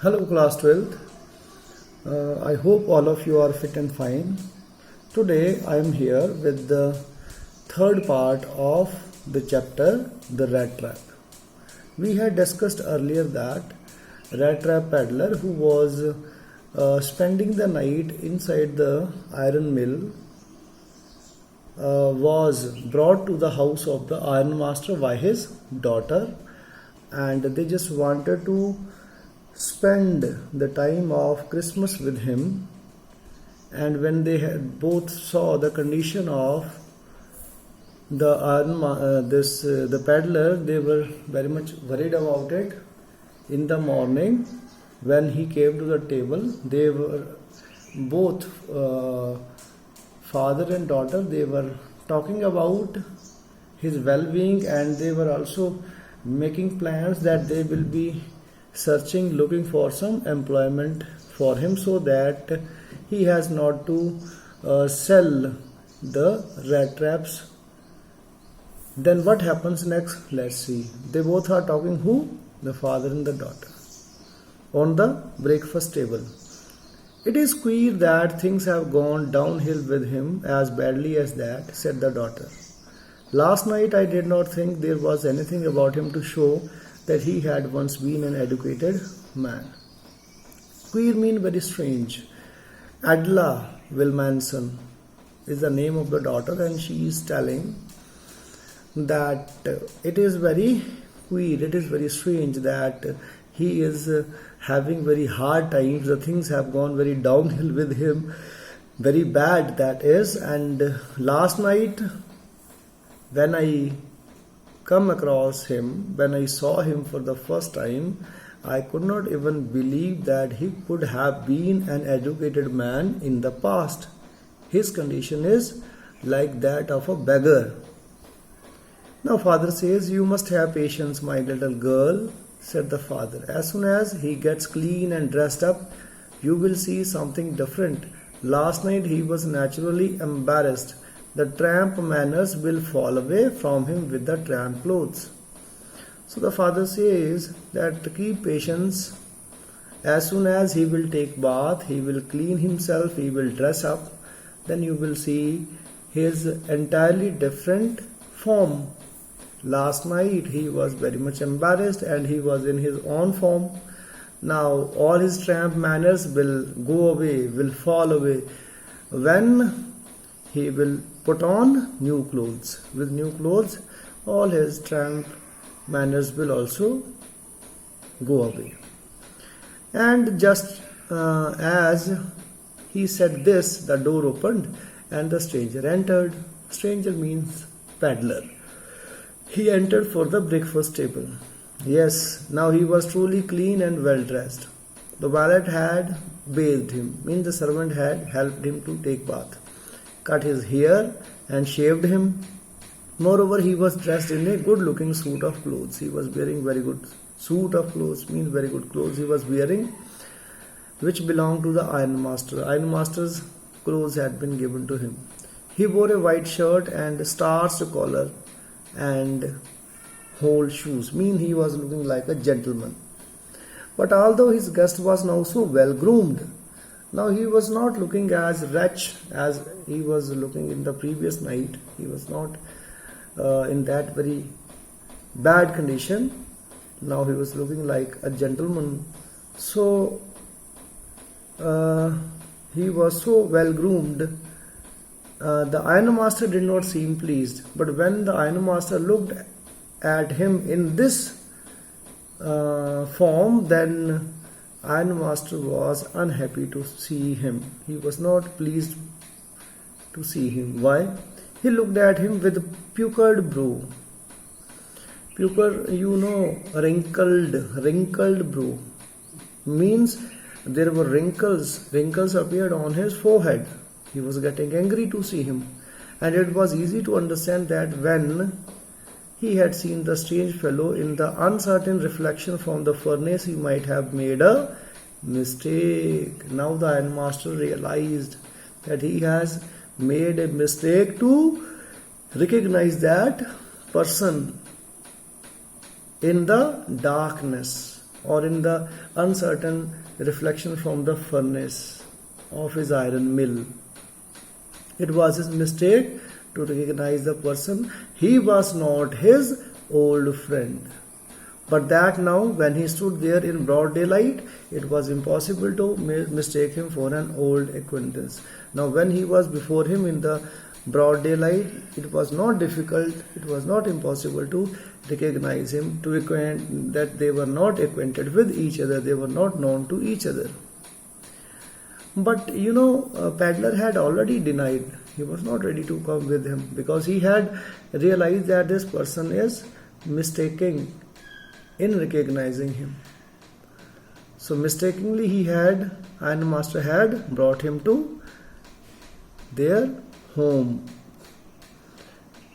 Hello class 12th. I hope all of you are fit and fine. Today I am here with the third part of the chapter The Rat Trap. We had discussed earlier that rat trap peddler who was spending the night inside the iron mill was brought to the house of the ironmaster by his daughter, and they just wanted to spend the time of Christmas with him. And when they had both saw the condition of the the peddler, they were very much worried about it. In the morning, when he came to the table, they were both father and daughter. They were talking about his well-being, and they were also making plans that they will be looking for some employment for him, so that he has not to sell the rat traps. Then what happens next? Let's see. They both are talking, who? The father and the daughter, on the breakfast table. "It is queer that things have gone downhill with him as badly as that," said the daughter. "Last night I did not think there was anything about him to show that he had once been an educated man." Queer means very strange. Adela Wilmanson is the name of the daughter, and she is telling that it is very queer, it is very strange that he is having very hard times. The things have gone very downhill with him, very bad that is. And last night when I come across him, when I saw him for the first time, I could not even believe that he could have been an educated man in the past. His condition is like that of a beggar. Now father says, "You must have patience, my little girl," said the father. "As soon as he gets clean and dressed up, you will see something different. Last night he was naturally embarrassed. The tramp manners will fall away from him with the tramp clothes." So the father says that keep patience. As soon as he will take bath, he will clean himself, he will dress up, then you will see his entirely different form. Last night he was very much embarrassed and he was in his own form. Now all his tramp manners will go away, will fall away when he will put on new clothes. With new clothes, all his tramp manners will also go away. And just as he said this, the door opened and the stranger entered. Stranger means peddler. He entered for the breakfast table. Yes, now he was truly clean and well dressed. The valet had bathed him, means the servant had helped him to take bath, cut his hair and shaved him. Moreover, he was dressed in a good looking suit of clothes. He was wearing very good suit of clothes, means very good clothes he was wearing, which belonged to the ironmaster. Ironmaster's clothes had been given to him. He wore a white shirt and starched collar and whole shoes, mean he was looking like a gentleman. But although his guest was now so well groomed, now he was not looking as wretched as he was looking in the previous night. He was not in that very bad condition. Now he was looking like a gentleman. So he was so well groomed. The ironmaster did not seem pleased, but when the ironmaster looked at him in this form, then ironmaster was unhappy to see him. He was not pleased to see him. Why? He looked at him with puckered brow. Puckered, wrinkled brow means there were wrinkles. Wrinkles appeared on his forehead. He was getting angry to see him, and it was easy to understand that when he had seen the strange fellow in the uncertain reflection from the furnace, he might have made a mistake. Now the ironmaster realized that he has made a mistake to recognize that person in the darkness. or in the uncertain reflection from the furnace of his iron mill. It was his mistake to recognize the person. He was not his old friend. But that now, when he stood there in broad daylight, it was impossible to mistake him for an old acquaintance. Now, when he was before him in the broad daylight, it was not difficult, it was not impossible to recognize him, to acquaint that they were not acquainted with each other, they were not known to each other. But Peddler had already denied. He was not ready to come with him because he had realized that this person is mistaking in recognizing him. So mistakenly Ironmaster had brought him to their home.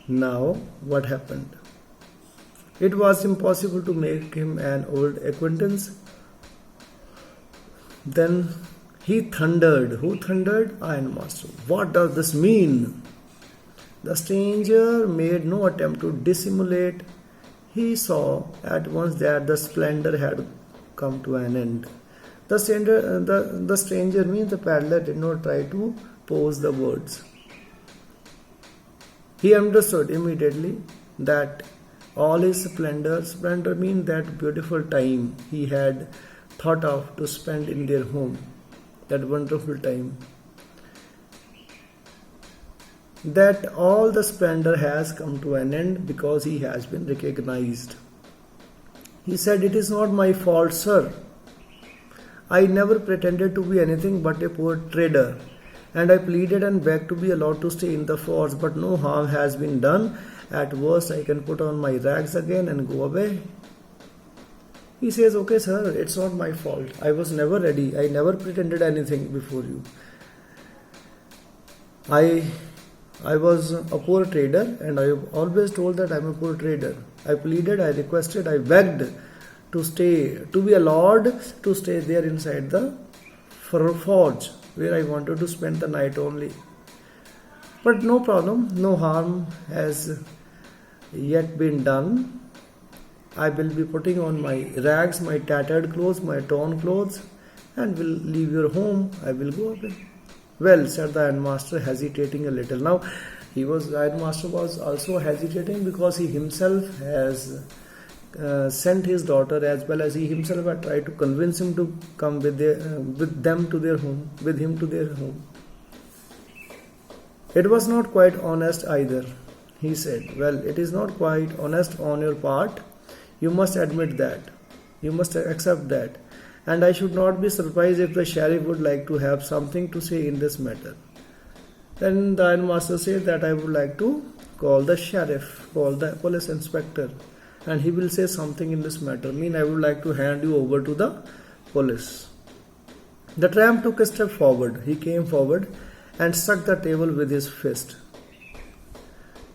Now what happened? It was impossible to make him an old acquaintance. Then he thundered. Who thundered? Ironmaster. What does this mean? The stranger made no attempt to dissimulate. He saw at once that the splendor had come to an end. The stranger means the peddler did not try to pose the words. He understood immediately that all his splendor means that beautiful time he had thought of to spend in their home, that wonderful time, that all the splendor has come to an end because he has been recognized. He said, "It is not my fault, sir. I never pretended to be anything but a poor trader, and I pleaded and begged to be allowed to stay in the forts, but no harm has been done. At worst, I can put on my rags again and go away." He says, "Okay, sir, it's not my fault. I was never ready. I never pretended anything before you. I was a poor trader, and I always told that I'm a poor trader. I pleaded, I requested, I begged to be allowed to stay there inside the forge where I wanted to spend the night only. But no problem, no harm has yet been done. I will be putting on my rags, my tattered clothes, my torn clothes, and will leave your home. I will go away." "Well," said the Ironmaster, hesitating a little. Now, Ironmaster was also hesitating because he himself has sent his daughter, as well as he himself had tried to convince him to come with him to their home. "It was not quite honest either," he said. "Well, it is not quite honest on your part. You must admit that. You must accept that. And I should not be surprised if the sheriff would like to have something to say in this matter." Then the Ironmaster said that I would like to call the sheriff, call the police inspector, and he will say something in this matter. I would like to hand you over to the police. The tramp took a step forward. He came forward and struck the table with his fist.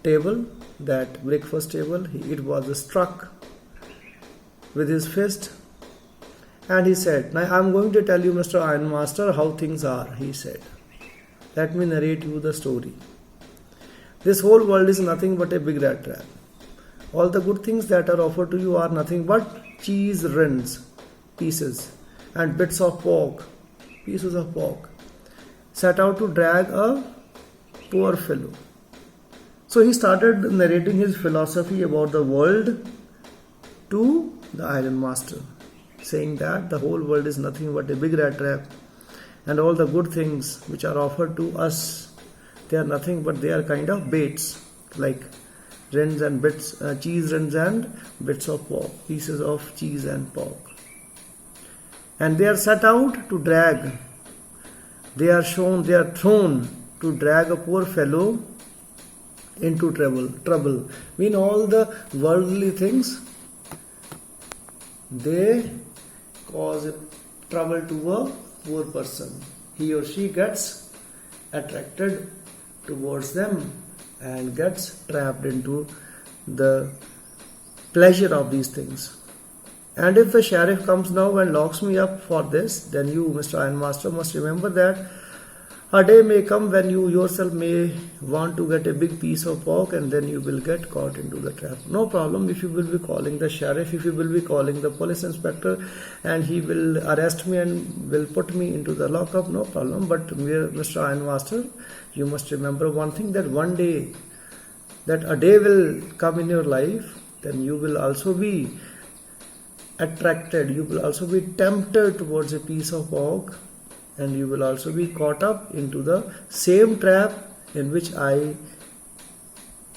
Table, that breakfast table, it was struck with his fist. And he said, "Now I am going to tell you, Mr. Ironmaster, how things are," he said. "Let me narrate you the story. This whole world is nothing but a big rat trap. All the good things that are offered to you are nothing but cheese rinds, pieces, and bits of pork, pieces of pork, set out to drag a poor fellow." So he started narrating his philosophy about the world to the Ironmaster, saying that the whole world is nothing but a big rat trap, and all the good things which are offered to us, they are nothing but they are kind of baits, like rinds and bits, cheese rinds and bits of pork, pieces of cheese and pork, and they are set out to drag. They are thrown to drag a poor fellow into trouble. All the worldly things, they cause trouble to a poor person. He or she gets attracted towards them and gets trapped into the pleasure of these things. And if the sheriff comes now and locks me up for this, then you, Mr. Ironmaster, must remember that A day may come when you yourself may want to get a big piece of pork, and then you will get caught into the trap. No problem if you will be calling the sheriff, if you will be calling the police inspector, and he will arrest me and will put me into the lockup, no problem. But Mr. Ironmaster, you must remember one thing, that one day, that a day will come in your life, then you will also be attracted, you will also be tempted towards a piece of pork, and you will also be caught up into the same trap in which I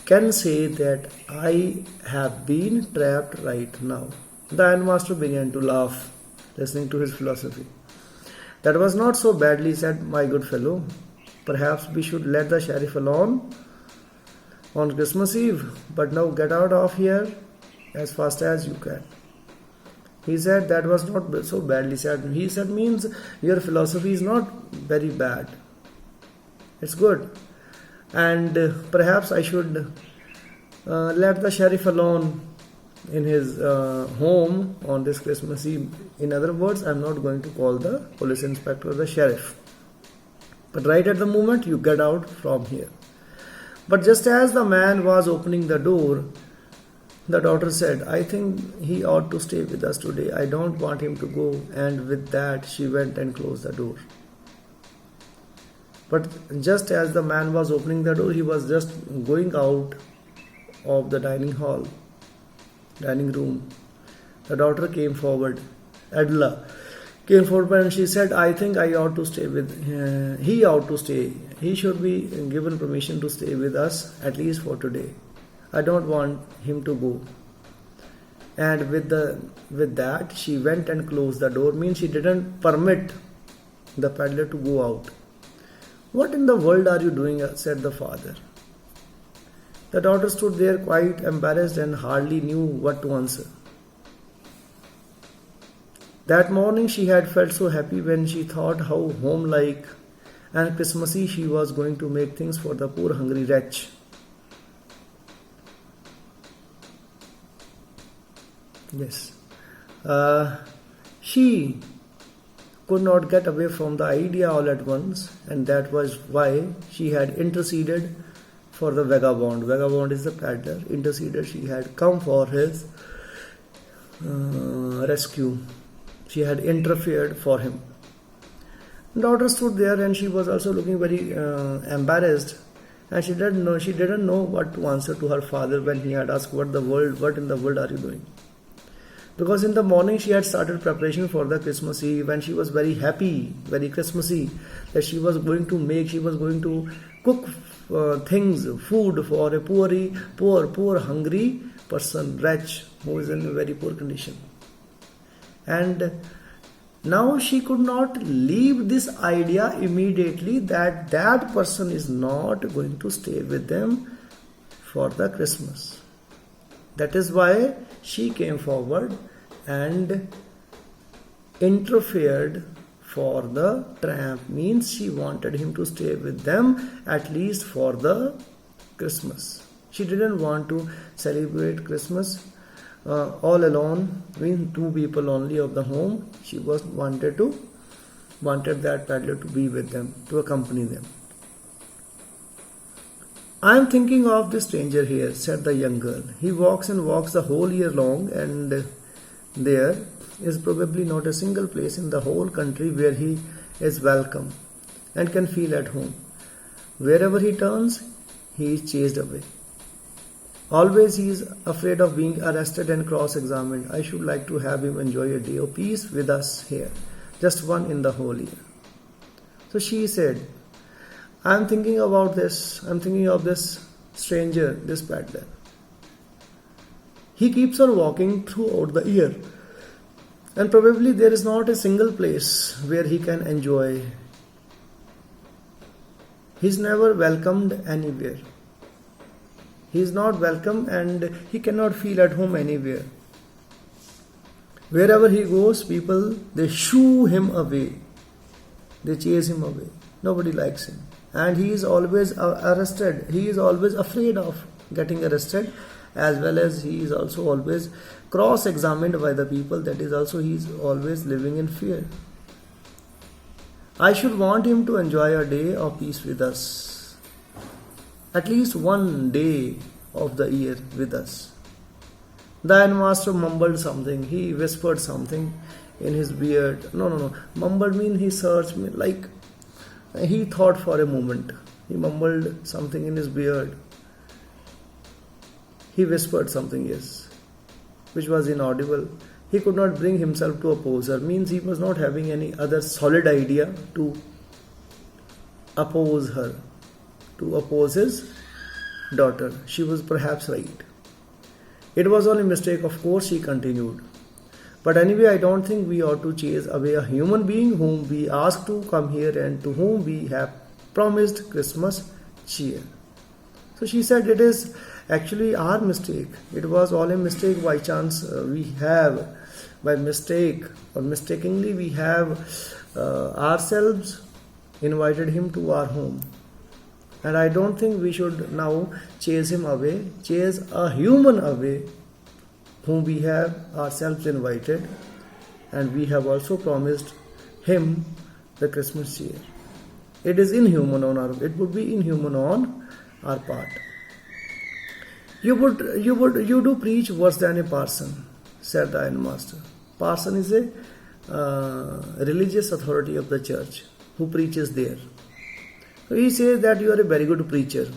can say that I have been trapped right now. The Ironmaster began to laugh, listening to his philosophy. That was not so badly said, my good fellow. Perhaps we should let the sheriff alone on Christmas Eve, but now get out of here as fast as you can. He said, that was not so badly said. He said, means your philosophy is not very bad. It's good. And perhaps I should let the sheriff alone in his home on this Christmas Eve. In other words, I'm not going to call the police inspector or the sheriff. But right at the moment, you get out from here. But just as the man was opening the door, the daughter said, I think he ought to stay with us today. I don't want him to go. And with that, she went and closed the door. But just as the man was opening the door, he was just going out of the dining room. The daughter came forward. Adela came forward and she said, I think I ought to stay with he ought to stay. He should be given permission to stay with us, at least for today. I don't want him to go. And with that, she went and closed the door. Means she didn't permit the peddler to go out. What in the world are you doing? Said the father. The daughter stood there quite embarrassed and hardly knew what to answer. That morning she had felt so happy when she thought how homelike and Christmassy she was going to make things for the poor hungry wretch. Yes. She could not get away from the idea all at once, and that was why she had interceded for the vagabond. Vagabond is the peddler. Interceded, she had come for his rescue. She had interfered for him. Daughter stood there and she was also looking very embarrassed, and she didn't know what to answer to her father when he had asked, what in the world are you doing? Because in the morning she had started preparation for the Christmas Eve, and she was very happy, very Christmassy, that she was going to cook food for a poor, hungry person, wretch, who is in a very poor condition. And now she could not leave this idea immediately that that person is not going to stay with them for the Christmas. That is why she came forward and interfered for the tramp. Means she wanted him to stay with them at least for the Christmas. She didn't want to celebrate Christmas all alone, with two people only of the home. She wanted that peddler to be with them, to accompany them. I am thinking of this stranger here, said the young girl. He walks and walks the whole year long, and there is probably not a single place in the whole country where he is welcome and can feel at home. Wherever he turns, he is chased away. Always he is afraid of being arrested and cross-examined. I should like to have him enjoy a day of peace with us here, just one in the whole year. So she said, I am thinking of this stranger, this peddler. He keeps on walking throughout the year, and probably there is not a single place where he can enjoy. He is never welcomed anywhere. He is not welcome and he cannot feel at home anywhere. Wherever he goes, people, they shoo him away. They chase him away. Nobody likes him. And he is always arrested. He is always afraid of getting arrested, as well as he is also always cross-examined by the people. That is also, he is always living in fear. I should want him to enjoy a day of peace with us. At least one day of the year with us. The Ironmaster mumbled something. He whispered something in his beard. No. Mumbled means he searched me, like he thought for a moment. He mumbled something in his beard. He whispered something, yes, which was inaudible. He could not bring himself to oppose her. Means he was not having any other solid idea to oppose her, to oppose his daughter. She was perhaps right. It was only a mistake, of course, she continued. But anyway, I don't think we ought to chase away a human being whom we asked to come here and to whom we have promised Christmas cheer. So she said, it is actually our mistake. It was all a mistake by chance. We have, by mistake or mistakenly, we have ourselves invited him to our home. And I don't think we should now chase him away, chase a human away whom we have ourselves invited, and we have also promised him the Christmas cheer. It is inhuman it would be inhuman on our part. You do preach worse than a parson, said the Ironmaster. Parson is a religious authority of the church who preaches there. So he says that you are a very good preacher.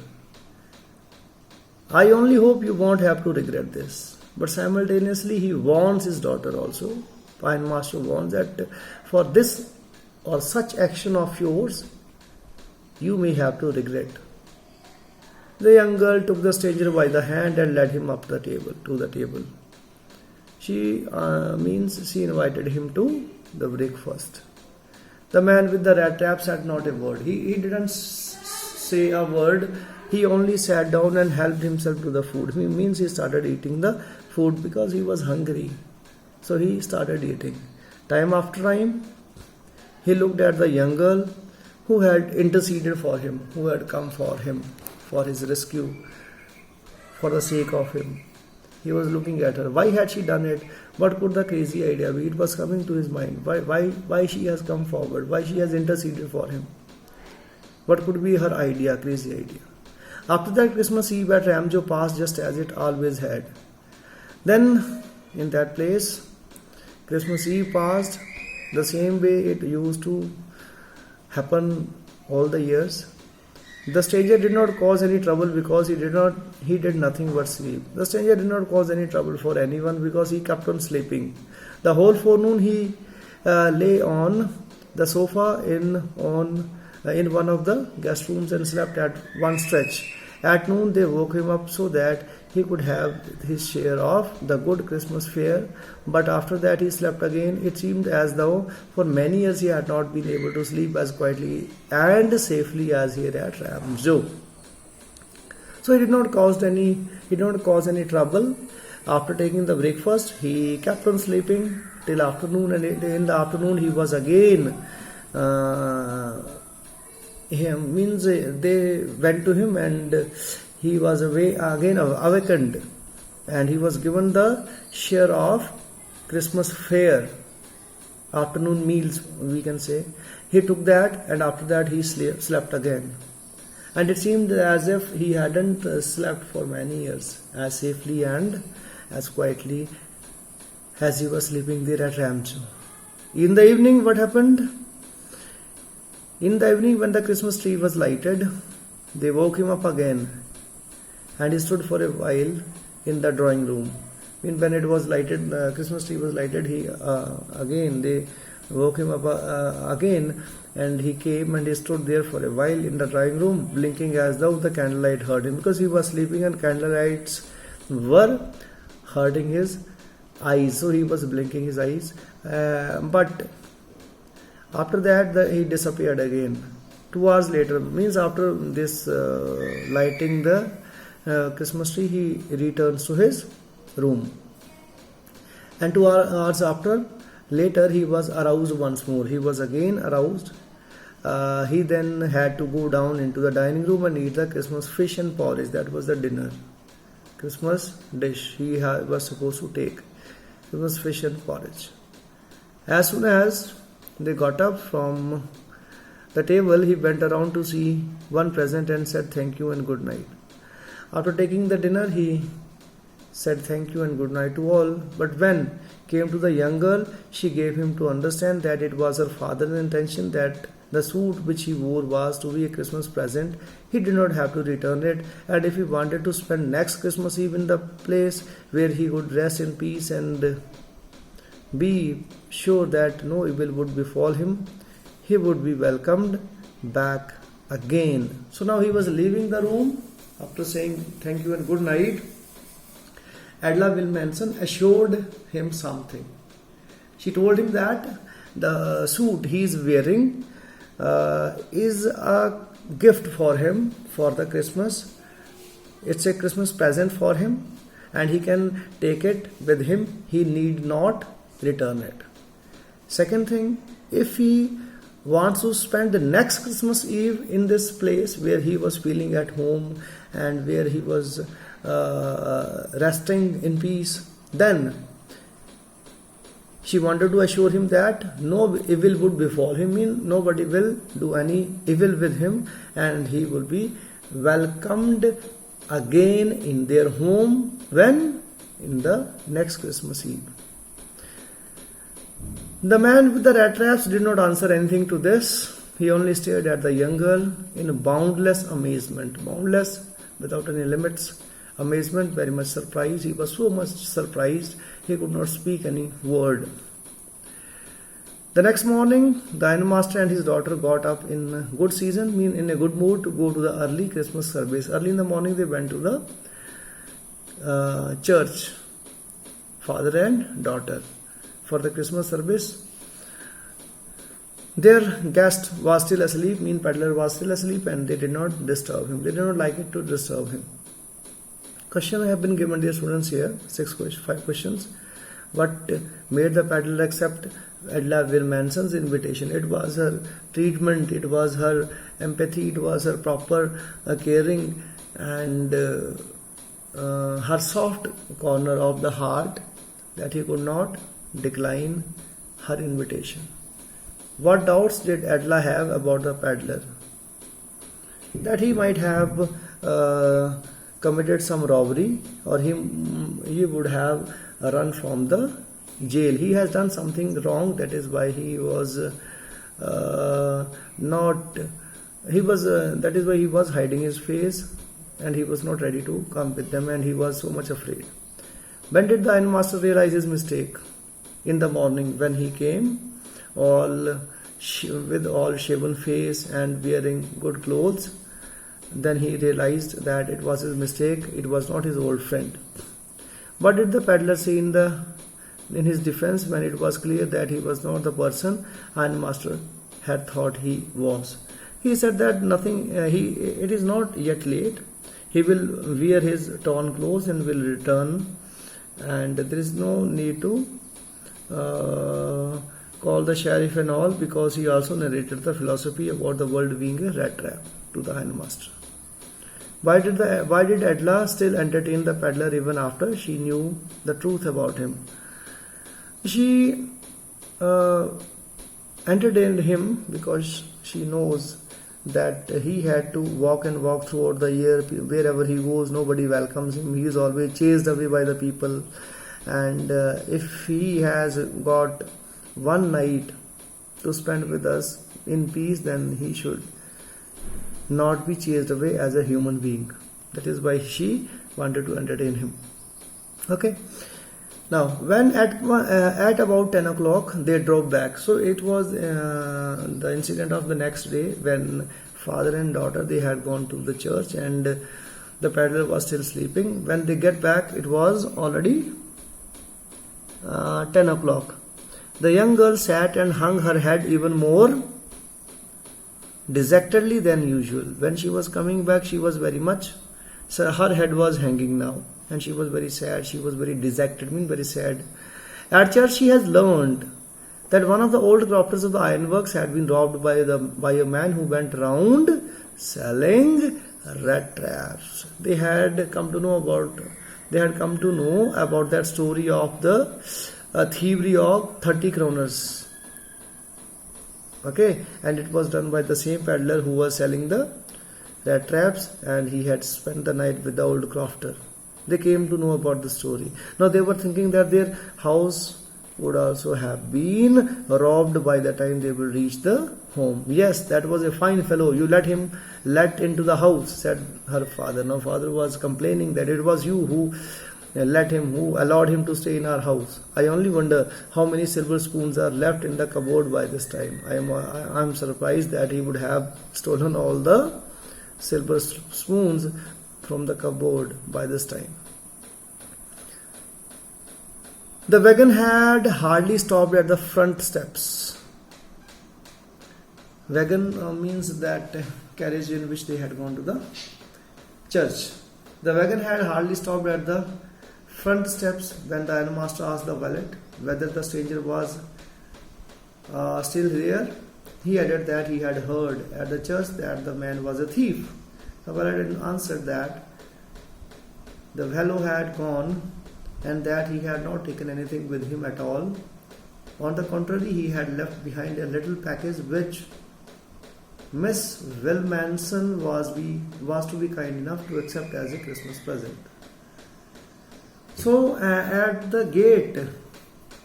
I only hope you won't have to regret this. But simultaneously he warns his daughter also. Ironmaster warns that for this or such action of yours, you may have to regret. The young girl took the stranger by the hand and led him up to the table. She invited him to the breakfast. The man with the rat trap said not a word. He didn't say a word. He only sat down and helped himself to the food. He started eating the food because he was hungry. So he started eating. Time after time, he looked at the young girl who had interceded for him, who had come for him, for his rescue, for the sake of him. He was looking at her. Why had she done it? What could the crazy idea be? It was coming to his mind. Why she has come forward? Why she has interceded for him? What could be her idea, crazy idea? After that, Christmas Eve at Ramjo passed just as it always had. Then, in that place, Christmas Eve passed the same way it used to happen all the years. The stranger did not cause any trouble because he did nothing but sleep. The stranger did not cause any trouble for anyone because he kept on sleeping. The whole forenoon he lay on the sofa in one of the guest rooms and slept at one stretch. At noon they woke him up so that he could have his share of the good Christmas fare, but after that he slept again. It seemed as though for many years he had not been able to sleep as quietly and safely as here at Ramjo. So he did not cause any trouble. After taking the breakfast, he kept on sleeping till afternoon, and in the afternoon he was again they went to him and he was awakened, and he was given the share of Christmas fare, afternoon meals we can say. He took that, and after that he slept again. And it seemed as if he hadn't slept for many years as safely and as quietly as he was sleeping there at Ramjo. In the evening, what happened? In the evening, when the Christmas tree was lighted, they woke him up again, and he stood for a while in the drawing room. When it was lighted, the Christmas tree was lighted, they woke him up again, and he came and he stood there for a while in the drawing room, blinking as though the candlelight hurt him, because he was sleeping and candlelights were hurting his eyes, so he was blinking his eyes. But after that, he disappeared again. 2 hours later, means after this lighting the Christmas tree, he returns to his room. And 2 hours later, he was aroused once more. He was again aroused. He then had to go down into the dining room and eat the Christmas fish and porridge. That was the dinner. Christmas dish he was supposed to take. It was fish and porridge. As soon as they got up from the table, he went around to see one present and said thank you and good night. After taking the dinner, he said thank you and good night to all. But when came to the young girl, she gave him to understand that it was her father's intention that the suit which he wore was to be a Christmas present. He did not have to return it, and if he wanted to spend next Christmas Eve in the place where he would rest in peace and be sure that no evil would befall him, he would be welcomed back again. So now he was leaving the room after saying thank you and good night. Adela Wilmanson assured him something. She told him that the suit he is wearing is a gift for him for the Christmas. It's a Christmas present for him and he can take it with him. He need not return it. Second thing, if he wants to spend the next Christmas Eve in this place where he was feeling at home and where he was resting in peace, then she wanted to assure him that no evil would befall him, nobody will do any evil with him, and he will be welcomed again in their home when? In the next Christmas Eve. The man with the rat traps did not answer anything to this. He only stared at the young girl in boundless amazement, boundless without any limits. Amazement, very much surprised. He was so much surprised he could not speak any word. The next morning, the ironmaster and his daughter got up in good season, in a good mood to go to the early Christmas service. Early in the morning, they went to the church, father and daughter, for the Christmas service. Their guest was still asleep, peddler was still asleep, and they did not disturb him. They did not like it to disturb him. Question have been given, dear students, here. 5 questions. What made the peddler accept Adela Wilmanson's invitation? It was her treatment, it was her empathy, it was her proper caring and her soft corner of the heart that he could not decline her invitation. What doubts did Adela have about the peddler? That he might have committed some robbery, or he would have run from the jail. He has done something wrong, that is why he was that is why he was hiding his face and he was not ready to come with them, and he was so much afraid. When did the ironmaster realize his mistake? In the morning, when he came with all shaven face and wearing good clothes. Then he realized that it was his mistake, it was not his old friend. What did the peddler say in his defense when it was clear that he was not the person ironmaster had thought he was? He said that it is not yet late. He will wear his torn clothes and will return, and there is no need to call the sheriff and all, because he also narrated the philosophy about the world being a rat trap to the ironmaster. Why did Adela still entertain the peddler even after she knew the truth about him? She entertained him because she knows that he had to walk throughout the year. Wherever he goes, nobody welcomes him. He is always chased away by the people. And if he has got one night to spend with us in peace, then he should not be chased away as a human being. That is why she wanted to entertain him. Okay. Now, when at about 10 o'clock they drove back. So it was the incident of the next day, when father and daughter, they had gone to the church and the peddler was still sleeping. When they get back, it was already 10 o'clock. The young girl sat and hung her head even more dejectedly than usual. When she was coming back, she was very much, so her head was hanging now, and she was very sad. She was very dejected, very sad. At church, she has learned that one of the old crofters of the ironworks had been robbed by a man who went around selling rat traps. They had come to know about that story of the thievery of 30 kroners. Okay, and it was done by the same peddler who was selling the rat traps, and he had spent the night with the old crofter. They came to know about the story. Now they were thinking that their house would also have been robbed by the time they will reach the home. Yes, that was a fine fellow. You let him let into the house, said her father. Now father was complaining that it was you who who allowed him to stay in our house. I only wonder how many silver spoons are left in the cupboard by this time. I am surprised that he would have stolen all the silver spoons from the cupboard by this time. The wagon had hardly stopped at the front steps. Wagon means that carriage in which they had gone to the church. The wagon had hardly stopped at the front steps when the ironmaster asked the valet whether the stranger was still there. He added that he had heard at the church that the man was a thief. The valet answered that the fellow had gone and that he had not taken anything with him at all. On the contrary, he had left behind a little package which Miss Wilmanson was to be kind enough to accept as a Christmas present. So at the gate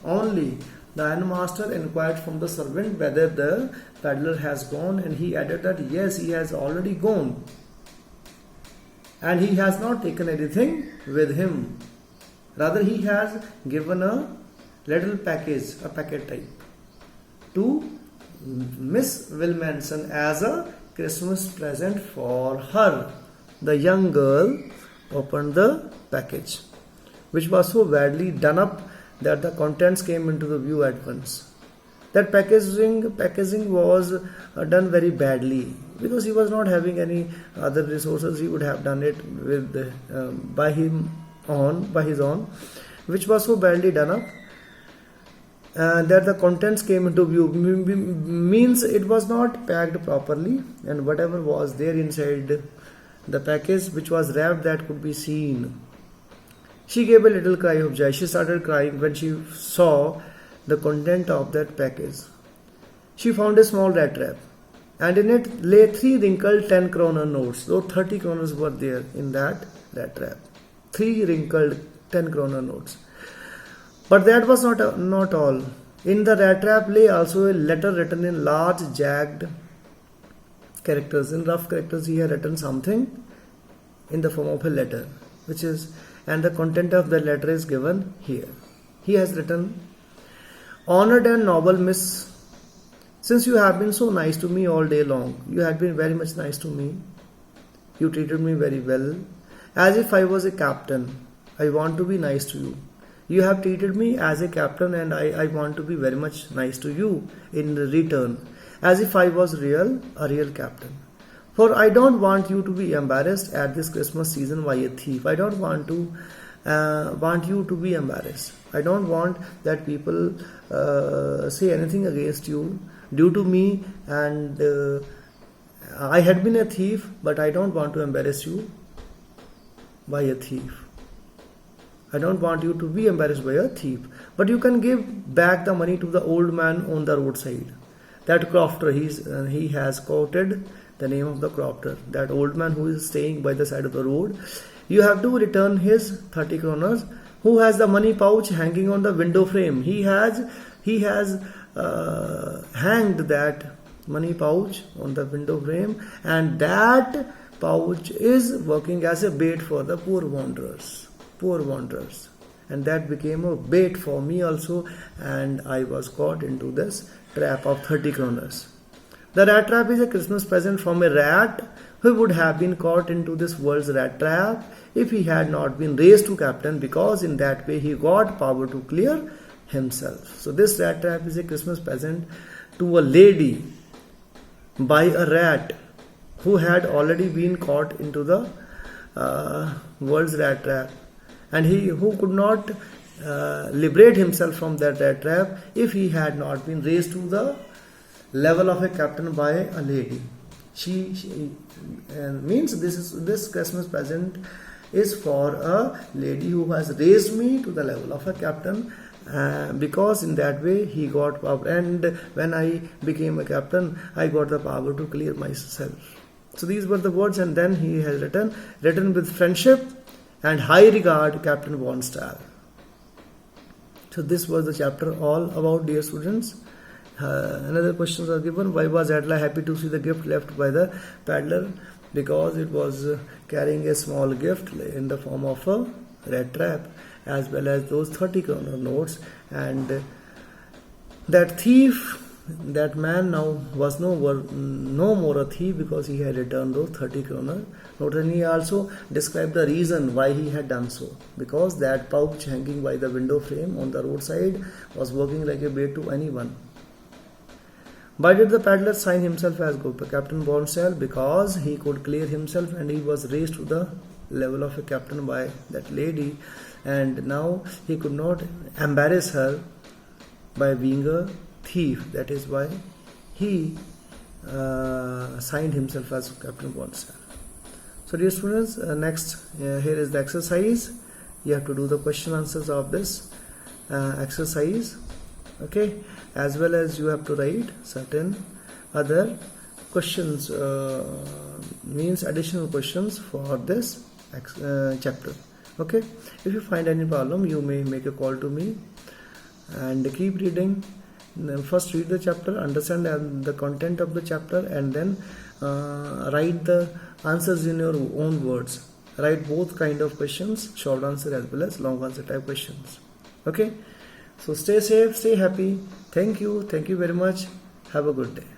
only, the ironmaster inquired from the servant whether the peddler has gone, and he added that yes, he has already gone, and he has not taken anything with him. Rather, he has given a little package, a packet type, to Miss Wilmanson as a Christmas present for her. The young girl opened the package, which was so badly done up that the contents came into the view at once. That packaging was done very badly, because he was not having any other resources. He would have done it with by his own, which was so badly done up that the contents came into view. Means it was not packed properly, and whatever was there inside the package, which was wrapped, that could be seen. She gave a little cry of joy. She started crying when she saw the content of that package. She found a small rat trap, and in it lay 3 wrinkled 10 kroner notes. Though 30 kroners were there in that rat trap. 3 wrinkled 10 kroner notes. But that was not all. In the rat trap lay also a letter written in large jagged characters. In rough characters, he had written something in the form of a letter, and the content of the letter is given here. He has written, "Honored and noble Miss, since you have been so nice to me all day long, you had been very much nice to me. You treated me very well, as if I was a captain. I want to be nice to you. You have treated me as a captain, and I want to be very much nice to you in return, as if I was a real captain. For I don't want you to be embarrassed at this Christmas season by a thief. I don't want you to be embarrassed. I don't want that people say anything against you due to me, and I had been a thief, but I don't want to embarrass you by a thief. I don't want you to be embarrassed by a thief. But you can give back the money to the old man on the roadside. That crofter, he has quoted the name of the crofter, that old man who is staying by the side of the road. You have to return his 30 kroners, who has the money pouch hanging on the window frame. He has hanged that money pouch on the window frame, and that pouch is working as a bait for the poor wanderers. And that became a bait for me also, and I was caught into this trap of 30 kroners. The rat trap is a Christmas present from a rat who would have been caught into this world's rat trap if he had not been raised to captain, because in that way he got power to clear himself. So this rat trap is a Christmas present to a lady by a rat who had already been caught into the world's rat trap, and who could not liberate himself from that rat trap if he had not been raised to the level of a captain by a lady. She means this Christmas present is for a lady who has raised me to the level of a captain, because in that way he got power, and when I became a captain, I got the power to clear myself. So these were the words, and then he has written with friendship and high regard, Captain Bondstyle. So this was the chapter all about, dear students. Another questions are given. Why was Adela happy to see the gift left by the paddler? Because it was carrying a small gift in the form of a rat trap, as well as those 30 kroner notes. And that thief, that man now was no more a thief, because he had returned those 30 kroner notes. And he also described the reason why he had done so, because that pouch hanging by the window frame on the roadside was working like a bait to anyone. Why did the paddler sign himself as Captain Bondstyle? Because he could clear himself, and he was raised to the level of a captain by that lady, and now he could not embarrass her by being a thief. That is why he signed himself as Captain Bondstyle. So dear students, next here is the exercise. You have to do the question answers of this exercise, okay, as well as you have to write certain other questions, means additional questions for this chapter. Okay, if you find any problem, you may make a call to me, and keep reading. First read the chapter, understand the content of the chapter, and then write the answers in your own words. Write both kind of questions, short answer as well as long answer type questions. Okay, so stay safe, stay happy. Thank you very much. Have a good day.